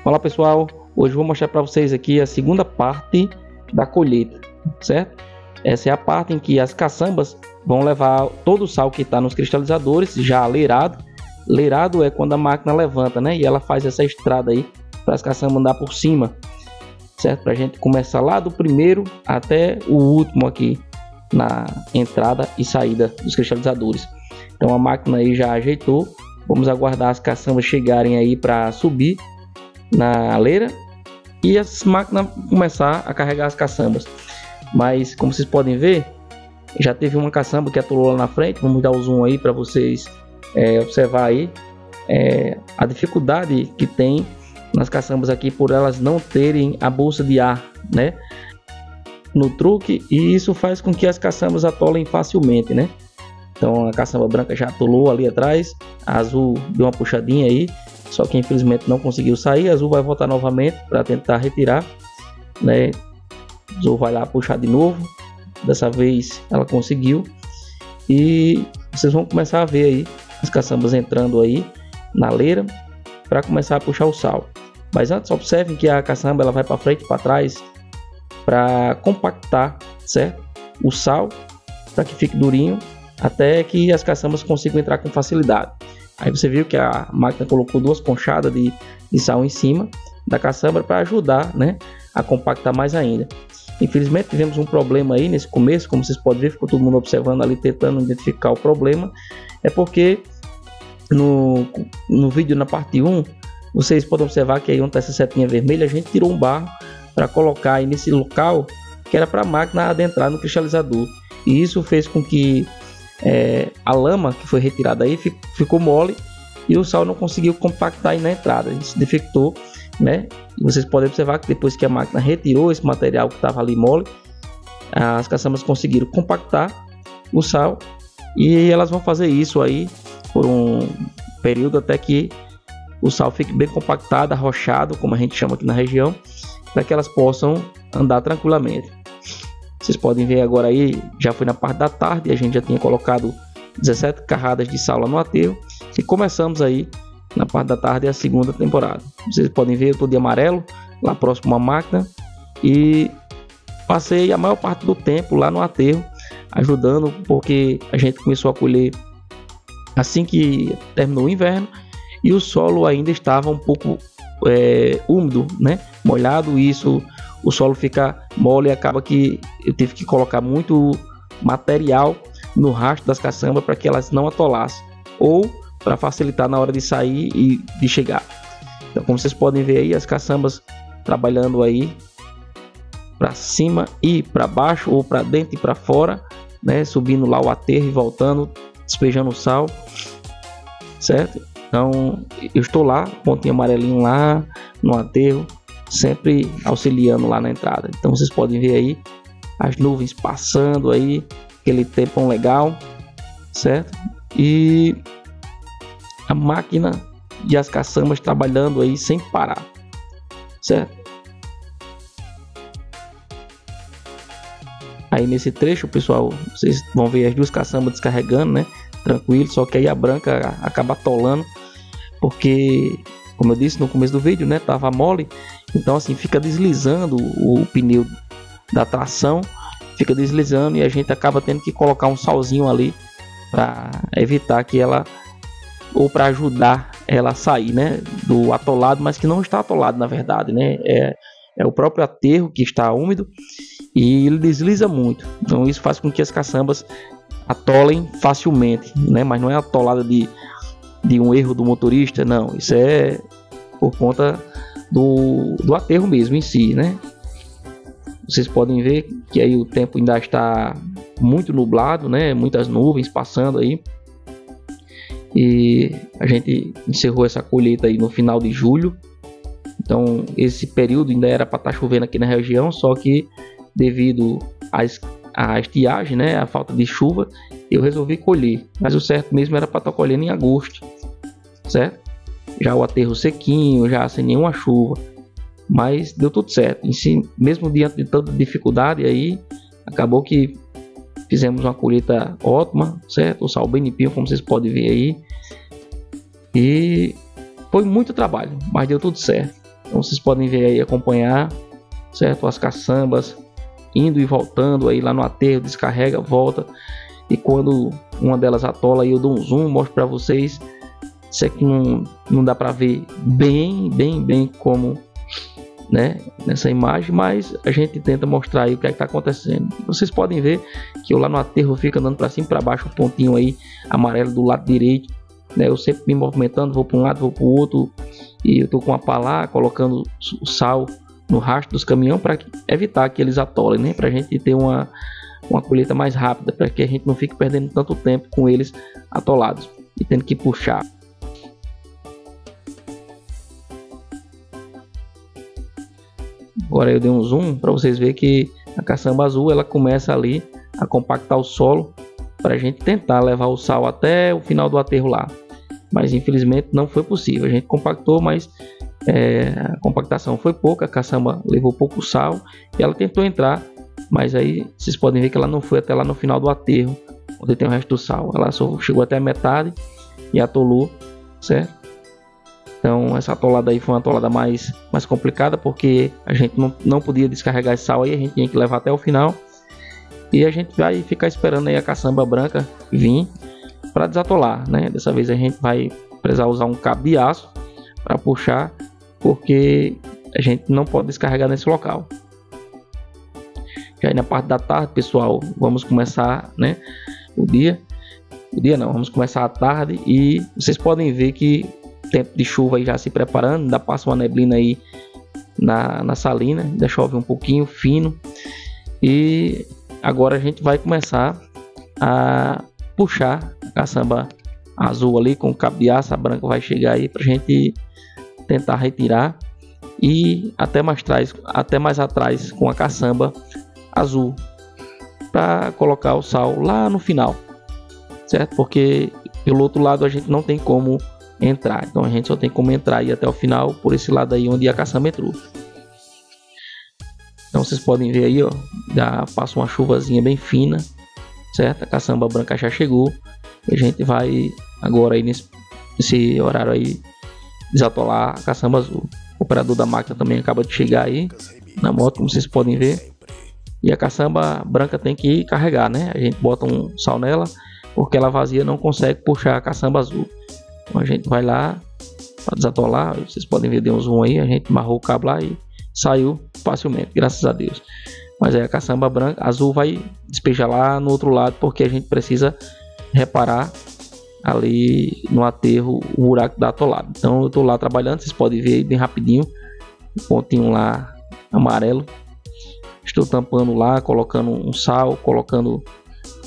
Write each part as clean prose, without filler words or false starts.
Olá pessoal, hoje vou mostrar para vocês aqui a segunda parte da colheita, certo? Essa é a parte em que as caçambas vão levar todo o sal que está nos cristalizadores já leirado. Leirado é quando a máquina levanta, né? E ela faz essa estrada aí para as caçambas andar por cima, certo? Para a gente começar lá do primeiro até o último aqui na entrada e saída dos cristalizadores. Então a máquina aí já ajeitou. Vamos aguardar as caçambas chegarem aí para subir na leira e as máquinas começar a carregar as caçambas. Mas como vocês podem ver, já teve uma caçamba que atolou lá na frente. Vamos dar o zoom aí para vocês observar aí a dificuldade que tem nas caçambas aqui por elas não terem a bolsa de ar, né, no truque, e isso faz com que as caçambas atolem facilmente, né? Então a caçamba branca já atolou ali atrás, a azul deu uma puxadinha aí, só que infelizmente não conseguiu sair. A azul vai voltar novamente para tentar retirar, né? A azul vai lá puxar de novo, dessa vez ela conseguiu, e vocês vão começar a ver aí as caçambas entrando aí na leira para começar a puxar o sal. Mas antes observem que a caçamba ela vai para frente e para trás para compactar, certo? O sal para que fique durinho até que as caçambas consigam entrar com facilidade. Aí você viu que a máquina colocou duas conchadas de sal em cima da caçamba para ajudar, né, a compactar mais ainda. Infelizmente tivemos um problema aí nesse começo, como vocês podem ver, ficou todo mundo observando ali, tentando identificar o problema. É porque no vídeo na parte 1, vocês podem observar que aí onde está essa setinha vermelha, a gente tirou um barro para colocar aí nesse local que era para a máquina adentrar no cristalizador. E isso fez com que a lama que foi retirada aí ficou mole e o sal não conseguiu compactar aí na entrada. Isso defectou, né? E vocês podem observar que depois que a máquina retirou esse material que estava ali mole, as caçambas conseguiram compactar o sal, e elas vão fazer isso aí por um período até que o sal fique bem compactado, arrochado, como a gente chama aqui na região, para que elas possam andar tranquilamente. Vocês podem ver agora aí, já foi na parte da tarde, a gente já tinha colocado 17 carradas de sal lá no aterro, e começamos aí na parte da tarde a segunda temporada. Vocês podem ver, eu estou de amarelo lá próximo à máquina, e passei a maior parte do tempo lá no aterro ajudando, porque a gente começou a colher assim que terminou o inverno e o solo ainda estava um pouco úmido, né, molhado. E isso, o solo fica mole, e acaba que eu tive que colocar muito material no rastro das caçambas para que elas não atolassem, ou para facilitar na hora de sair e de chegar. Então, como vocês podem ver aí, as caçambas trabalhando aí para cima e para baixo, ou para dentro e para fora, né, subindo lá o aterro e voltando, despejando o sal, certo? Então eu estou lá, pontinho amarelinho lá no aterro, sempre auxiliando lá na entrada. Então vocês podem ver aí as nuvens passando aí, aquele tempão legal, certo? E a máquina e as caçambas trabalhando aí sem parar, certo? Aí nesse trecho, pessoal, vocês vão ver as duas caçambas descarregando, né, tranquilo. Só que aí a branca acaba atolando, porque, como eu disse no começo do vídeo, né, tava mole. Então assim, fica deslizando o pneu da tração, fica deslizando, e a gente acaba tendo que colocar um salzinho ali para evitar que ela, ou para ajudar ela a sair, né, do atolado, mas que não está atolado na verdade, né, é o próprio aterro que está úmido e ele desliza muito. Então isso faz com que as caçambas atolem facilmente, né, mas não é atolada de um erro do motorista, não. Isso é por conta do aterro mesmo em si, né. Vocês podem ver que aí o tempo ainda está muito nublado, né, muitas nuvens passando aí, e a gente encerrou essa colheita aí no final de julho. Então esse período ainda era para estar chovendo aqui na região, só que devido à estiagem, né, a falta de chuva, eu resolvi colher. Mas o certo mesmo era para estar colhendo em agosto, certo? Já o aterro sequinho, já sem nenhuma chuva, mas deu tudo certo. Em si, mesmo diante de tanta dificuldade aí, acabou que fizemos uma colheita ótima, certo? O sal bem limpinho, como vocês podem ver aí. E Foi muito trabalho, mas deu tudo certo. Então vocês podem ver aí, acompanhar, certo? As caçambas indo e voltando aí lá no aterro, descarrega, volta. E quando uma delas atola, aí eu dou um zoom, mostro para vocês. Isso aqui não dá para ver bem como, né, nessa imagem, mas a gente tenta mostrar aí o que é que está acontecendo. Vocês podem ver que eu lá no aterro fico andando para cima e para baixo, um pontinho aí amarelo do lado direito, né? Eu sempre me movimentando, vou para um lado, vou para o outro, e eu tô com a pá lá, colocando o sal no rastro dos caminhões para evitar que eles atolem, né? Para a gente ter uma colheita mais rápida, para que a gente não fique perdendo tanto tempo com eles atolados e tendo que puxar. Agora eu dei um zoom para vocês verem que a caçamba azul ela começa ali a compactar o solo para a gente tentar levar o sal até o final do aterro lá, mas infelizmente não foi possível. A gente compactou, mas a compactação foi pouca, a caçamba levou pouco sal e ela tentou entrar, mas aí vocês podem ver que ela não foi até lá no final do aterro onde tem o resto do sal. Ela só chegou até a metade e atolou, certo? Então essa atolada aí foi uma atolada mais complicada, porque a gente não podia descarregar esse sal aí, a gente tinha que levar até o final. E a gente vai ficar esperando aí a caçamba branca vir para desatolar, né? Dessa vez a gente vai precisar usar um cabo de aço para puxar, porque a gente não pode descarregar nesse local. Já aí na parte da tarde, pessoal, vamos começar, né, vamos começar a tarde, e vocês podem ver que tempo de chuva aí já se preparando, ainda passa uma neblina aí na salina, ainda chove um pouquinho fino, e agora a gente vai começar a puxar a caçamba azul ali com o cabo de aço. A branca vai chegar aí para a gente tentar retirar, e até mais atrás com a caçamba azul para colocar o sal lá no final, certo? Porque pelo outro lado a gente não tem como entrar, então a gente só tem como entrar aí até o final por esse lado aí onde a caçamba entrou. Então vocês podem ver aí, ó, já passa uma chuvazinha bem fina, certo? A caçamba branca já chegou e a gente vai agora aí nesse horário aí desatolar a caçamba azul. O operador da máquina também acaba de chegar aí na moto, como vocês podem ver. E a caçamba branca tem que carregar, né? A gente bota um sal nela, porque ela vazia não consegue puxar a caçamba azul. Então a gente vai lá para desatolar. Vocês podem ver, deu um zoom aí, a gente amarrou o cabo lá e saiu facilmente, graças a Deus. Mas aí a caçamba branca azul vai despejar lá no outro lado, porque a gente precisa reparar ali no aterro o buraco da atolada. Então eu estou lá trabalhando, vocês podem ver aí bem rapidinho o pontinho lá amarelo. Estou tampando lá, colocando um sal, colocando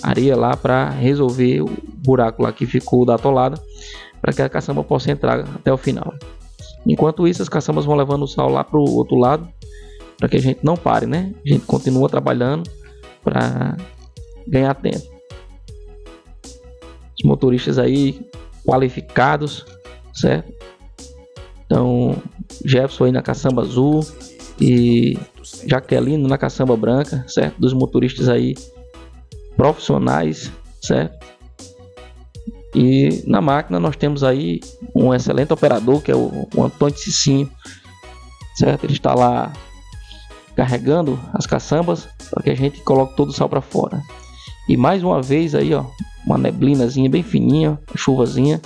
areia lá para resolver o buraco lá que ficou da atolada, para que a caçamba possa entrar até o final. Enquanto isso, as caçambas vão levando o sal lá para o outro lado, para que a gente não pare, né? A gente continua trabalhando para ganhar tempo. Os motoristas aí qualificados, certo? Então, Jefferson aí na caçamba azul e Jaqueline na caçamba branca, certo? Dos motoristas aí profissionais, certo? E na máquina nós temos aí um excelente operador, que é o Antônio Cicinho, certo? Ele está lá carregando as caçambas para que a gente coloque todo o sal para fora. E mais uma vez aí, ó, uma neblinazinha bem fininha, chuvazinha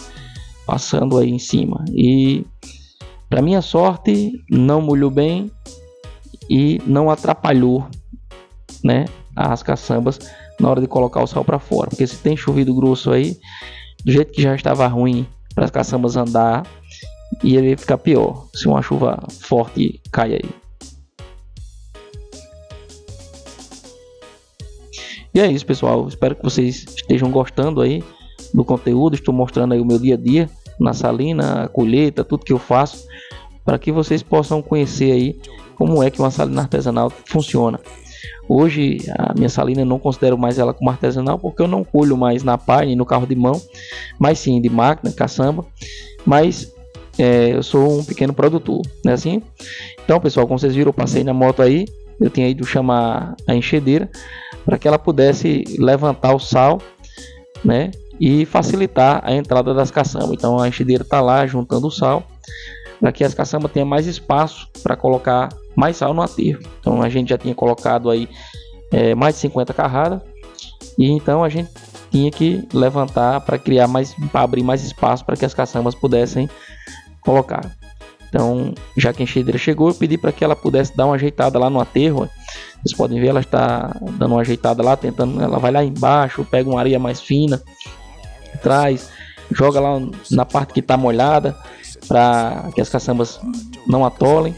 passando aí em cima. E para minha sorte não molhou bem e não atrapalhou, né, as caçambas na hora de colocar o sal para fora, porque se tem chovido grosso aí, do jeito que já estava ruim para as caçambas andar, ia ficar pior se uma chuva forte cai aí. E é isso, pessoal, espero que vocês estejam gostando aí do conteúdo. Estou mostrando aí o meu dia a dia na salina, a colheita, tudo que eu faço, para que vocês possam conhecer aí como é que uma salina artesanal funciona. Hoje a minha salina eu não considero mais ela como artesanal, porque eu não colho mais na pá e no carro de mão, mas sim de máquina, caçamba. Mas eu sou um pequeno produtor, não é assim? Então, pessoal, como vocês viram, eu passei na moto aí, eu tinha ido chamar a enxedeira para que ela pudesse levantar o sal, né, e facilitar a entrada das caçambas. Então a enxedeira está lá juntando o sal para que as caçambas tenham mais espaço para colocar mais sal no aterro. Então a gente já tinha colocado aí mais de 50 carradas, e então a gente tinha que levantar para criar mais, para abrir mais espaço para que as caçambas pudessem colocar. Então, já que a enxadeira chegou, eu pedi para que ela pudesse dar uma ajeitada lá no aterro. Vocês podem ver, ela está dando uma ajeitada lá, tentando, ela vai lá embaixo, pega uma areia mais fina, traz, joga lá na parte que está molhada, para que as caçambas não atolem,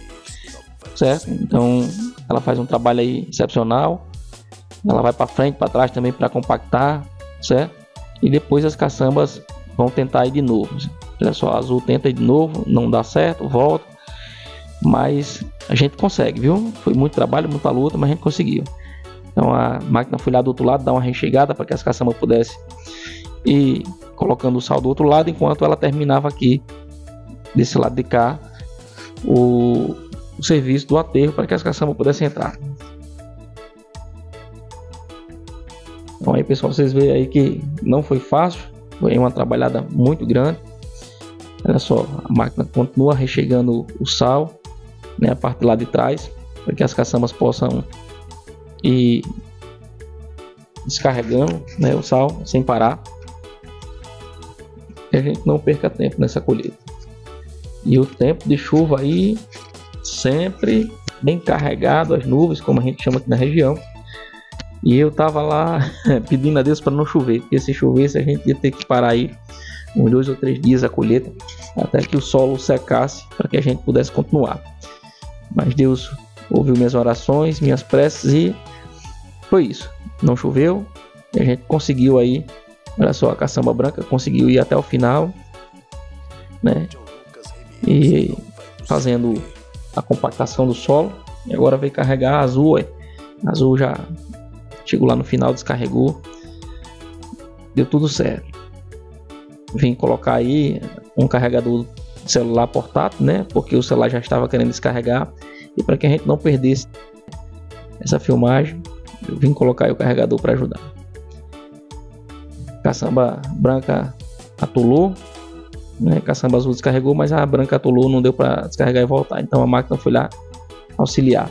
certo? Então, ela faz um trabalho aí excepcional. Ela vai para frente, para trás também para compactar, certo? E depois as caçambas vão tentar ir de novo. Olha só, a azul tenta ir de novo, não dá certo, volta, mas a gente consegue, viu? Foi muito trabalho, muita luta, mas a gente conseguiu. Então a máquina foi lá do outro lado, dar uma rechegada para que as caçambas pudessem ir colocando o sal do outro lado, enquanto ela terminava aqui desse lado de cá o serviço do aterro para que as caçambas pudessem entrar. Então aí, pessoal, vocês veem aí que não foi fácil, foi uma trabalhada muito grande. Olha só, a máquina continua rechegando o sal, né, a parte lá de trás, para que as caçambas possam ir descarregando, né, o sal sem parar, e a gente não perca tempo nessa colheita. E o tempo de chuva aí sempre bem carregado, as nuvens, como a gente chama aqui na região. E eu tava lá pedindo a Deus para não chover, porque se chovesse a gente ia ter que parar aí uns 2 ou 3 dias a colheita, até que o solo secasse para que a gente pudesse continuar. Mas Deus ouviu minhas orações, minhas preces, e foi isso. Não choveu e a gente conseguiu aí, olha só, a caçamba branca conseguiu ir até o final, né? E fazendo a compactação do solo. E agora veio carregar a azul, a azul já chegou lá no final, descarregou, deu tudo certo. Vim colocar aí um carregador de celular portátil, né? Porque o celular já estava querendo descarregar, e para que a gente não perdesse essa filmagem, eu vim colocar aí o carregador para ajudar. Caçamba branca atolou, né? Caçamba azul descarregou, mas a branca atolou, não deu para descarregar e voltar. Então a máquina foi lá auxiliar.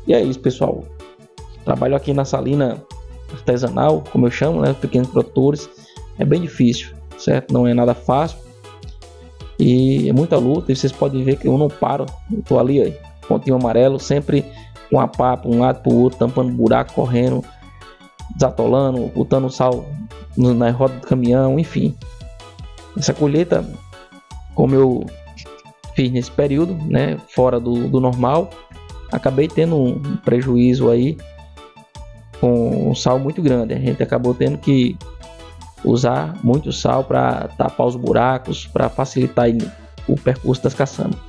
E é isso, pessoal. Trabalho aqui na salina artesanal, como eu chamo, né? Pequenos produtores. É bem difícil, certo? Não é nada fácil e é muita luta. E vocês podem ver que eu não paro. Eu tô ali, ó, pontinho amarelo, sempre com a pá para um lado para o outro, tampando buraco, correndo, desatolando, botando sal na roda do caminhão, enfim. Essa colheita, como eu fiz nesse período, né, fora do normal, acabei tendo um prejuízo aí com um sal muito grande. A gente acabou tendo que usar muito sal para tapar os buracos, para facilitar o percurso das caçambas.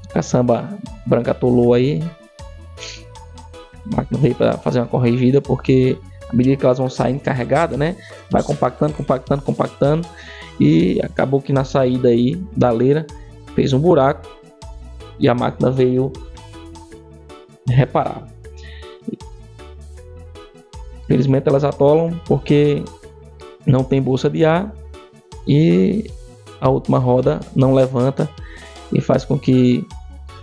Caçamba branca atolou aí, a máquina veio para fazer uma corrigida, porque à medida que elas vão saindo carregadas, né, vai compactando, e acabou que na saída aí da leira fez um buraco e a máquina veio reparar. Infelizmente elas atolam porque não tem bolsa de ar e a última roda não levanta e faz com que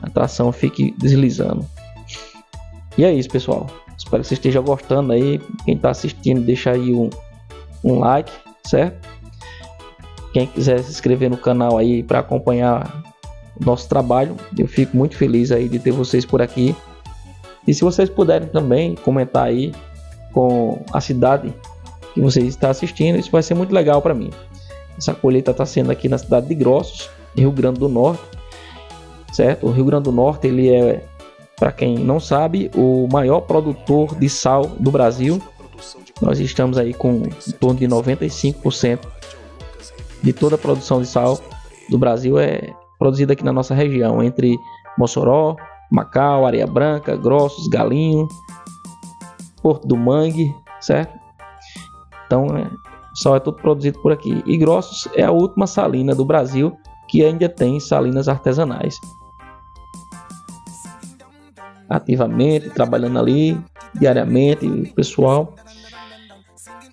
a tração fique deslizando. E é isso, pessoal. Espero que você esteja gostando aí. Quem está assistindo, deixa aí um like, certo? Quem quiser se inscrever no canal aí para acompanhar o nosso trabalho, eu fico muito feliz aí de ter vocês por aqui. E se vocês puderem também comentar aí com a cidade que você está assistindo, isso vai ser muito legal para mim. Essa colheita está sendo aqui na cidade de Grossos, Rio Grande do Norte, certo? O Rio Grande do Norte, ele é, para quem não sabe, o maior produtor de sal do Brasil. Nós estamos aí com em torno de 95% de toda a produção de sal do Brasil é produzida aqui na nossa região, entre Mossoró, Macau, Areia Branca, Grossos, Galinho, Porto do Mangue, certo? Então, sal é tudo produzido por aqui. E Grossos é a última salina do Brasil que ainda tem salinas artesanais. Ativamente, trabalhando ali, diariamente, o pessoal.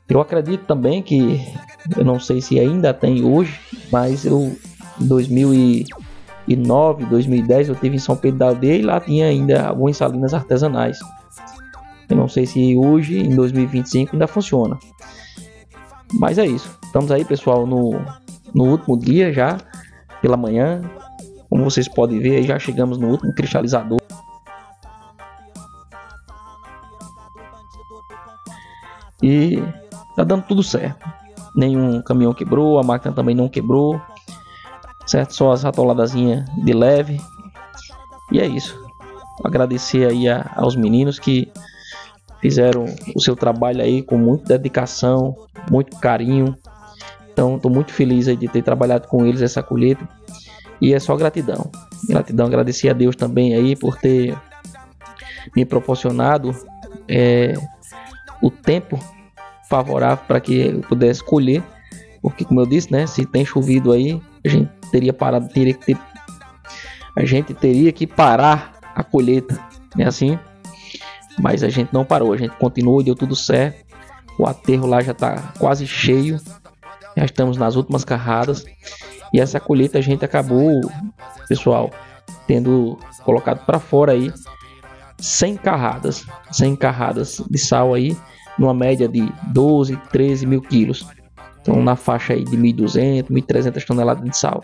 Eu acredito também que, eu não sei se ainda tem hoje, mas eu em 2009, 2010 eu tive em São Pedro da Aldeia e lá tinha ainda algumas salinas artesanais. Eu não sei se hoje, em 2025, ainda funciona. Mas é isso. Estamos aí, pessoal, no último dia já, pela manhã. Como vocês podem ver, aí já chegamos no último cristalizador. E tá dando tudo certo. Nenhum caminhão quebrou, a máquina também não quebrou. Certo? Só as ratoladazinhas de leve. E é isso. Agradecer aí aos meninos que fizeram o seu trabalho aí com muita dedicação, muito carinho. Então estou muito feliz aí de ter trabalhado com eles essa colheita. E é só gratidão. Gratidão, agradecer a Deus também aí por ter me proporcionado o tempo favorável para que eu pudesse colher. Porque, como eu disse, né, se tem chovido aí, a gente teria parado, a gente teria que parar a colheita, né, assim. Mas a gente não parou, a gente continuou, deu tudo certo. O aterro lá já está quase cheio, já estamos nas últimas carradas. E essa colheita a gente acabou, pessoal, tendo colocado para fora aí 100 carradas de sal aí, numa média de 12, 13 mil quilos. Então na faixa aí de 1.200, 1.300 toneladas de sal.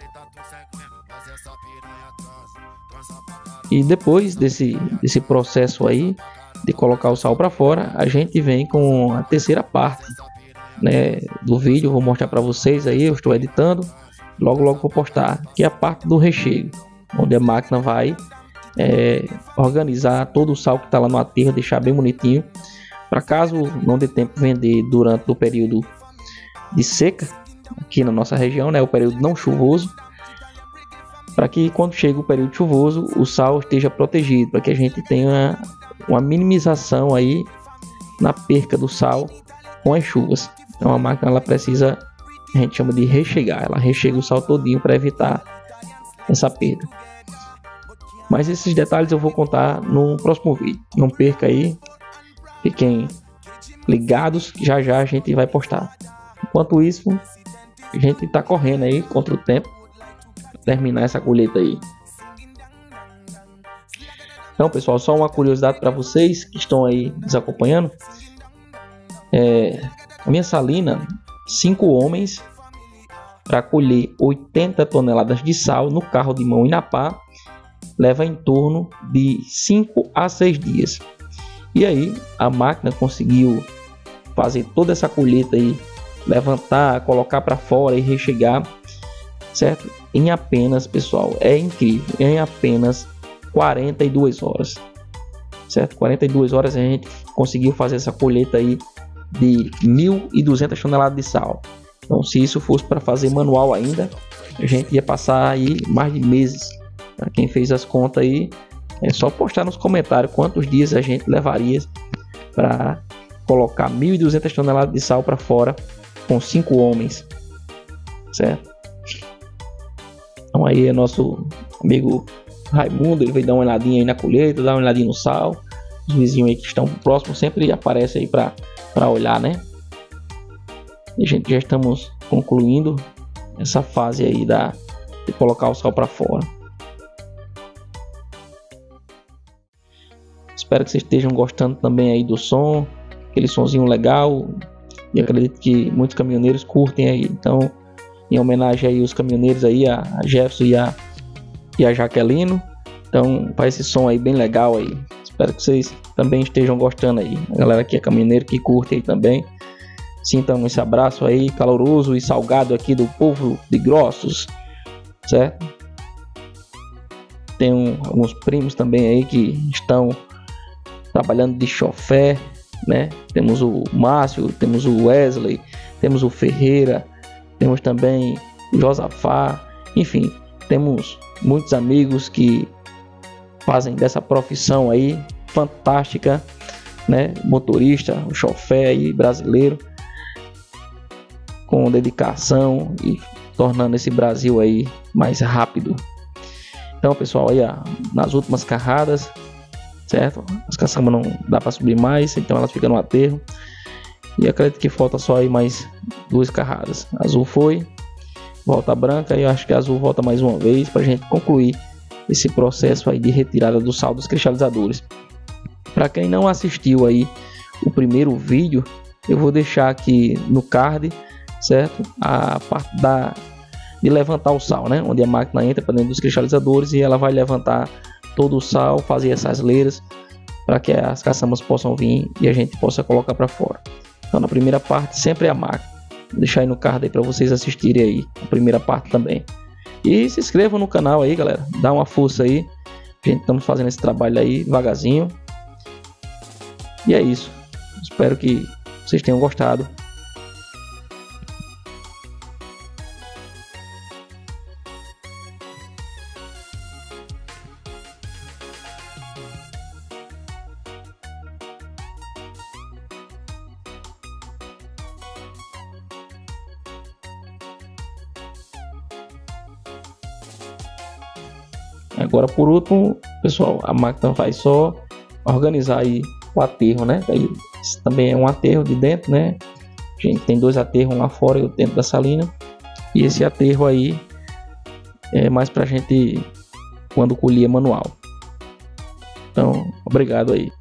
E depois desse processo aí de colocar o sal para fora, a gente vem com a terceira parte, né, do vídeo. Vou mostrar para vocês aí, eu estou editando, logo vou postar, que é a parte do recheio, onde a máquina vai organizar todo o sal que está lá no aterro, deixar bem bonitinho, para caso não dê tempo de vender durante o período de seca aqui na nossa região, né, o período não chuvoso, para que quando chega o período chuvoso o sal esteja protegido, para que a gente tenha uma minimização aí na perca do sal com as chuvas. Então a máquina ela precisa, a gente chama de rechegar, ela rechega o sal todinho para evitar essa perda. Mas esses detalhes eu vou contar no próximo vídeo. Não perca aí, fiquem ligados, já a gente vai postar. Enquanto isso, a gente está correndo aí contra o tempo para terminar essa colheita aí. Então, pessoal, só uma curiosidade para vocês que estão aí nos acompanhando. A minha salina, 5 homens para colher 80 toneladas de sal no carro de mão e na pá, leva em torno de 5 a 6 dias. E aí a máquina conseguiu fazer toda essa colheita aí, levantar, colocar para fora e rechegar, certo? Em apenas, pessoal, é incrível, em apenas 42 horas, certo? 42 horas a gente conseguiu fazer essa colheita aí de 1.200 toneladas de sal. Então, se isso fosse para fazer manual ainda, a gente ia passar aí mais de meses. Para quem fez as contas aí, é só postar nos comentários quantos dias a gente levaria para colocar 1.200 toneladas de sal para fora com 5 homens, certo? Então aí é nosso amigo Raimundo, ele veio dar uma olhadinha aí na colheita, dar uma olhadinha no sal. Os vizinhos aí que estão próximos sempre aparecem aí para olhar, né? E a gente já estamos concluindo essa fase aí de colocar o sal para fora. Espero que vocês estejam gostando também aí do som, aquele sonzinho legal. E acredito que muitos caminhoneiros curtem aí. Então, em homenagem aí aos caminhoneiros aí, a Jefferson e a Jaquelino. Então, faz esse som aí bem legal aí. Espero que vocês também estejam gostando aí. A galera que é caminhoneiro que curte aí também. Sintam esse abraço aí caloroso e salgado aqui do povo de Grossos, certo? Tem alguns primos também aí que estão trabalhando de chofé, né? Temos o Márcio, temos o Wesley, temos o Ferreira, temos também o Josafá, enfim, temos muitos amigos que fazem dessa profissão aí fantástica, né? Motorista, o chofé aí brasileiro, com dedicação e tornando esse Brasil aí mais rápido. Então, pessoal, aí nas últimas carradas, certo? As caçambas não dá para subir mais, então elas ficam no aterro. E acredito que falta só aí mais 2 carradas. Azul foi, volta branca, e eu acho que azul volta mais uma vez para a gente concluir esse processo aí de retirada do sal dos cristalizadores. Para quem não assistiu aí o primeiro vídeo, eu vou deixar aqui no card, certo? A parte de levantar o sal, né? Onde a máquina entra para dentro dos cristalizadores e ela vai levantar todo o sal, fazer essas leiras para que as caçambas possam vir e a gente possa colocar para fora. Então na primeira parte sempre é a máquina. Vou deixar aí no card aí para vocês assistirem aí a primeira parte também. E se inscrevam no canal aí, galera. Dá uma força aí. A gente estamos fazendo esse trabalho aí devagarzinho. E é isso. Espero que vocês tenham gostado. Agora, por último, pessoal, a máquina vai só organizar aí o aterro, né? Aí, esse também é um aterro de dentro, né? A gente tem 2 aterros, um lá fora e outro dentro da salina. E esse aterro aí é mais pra gente quando colher manual. Então, obrigado aí.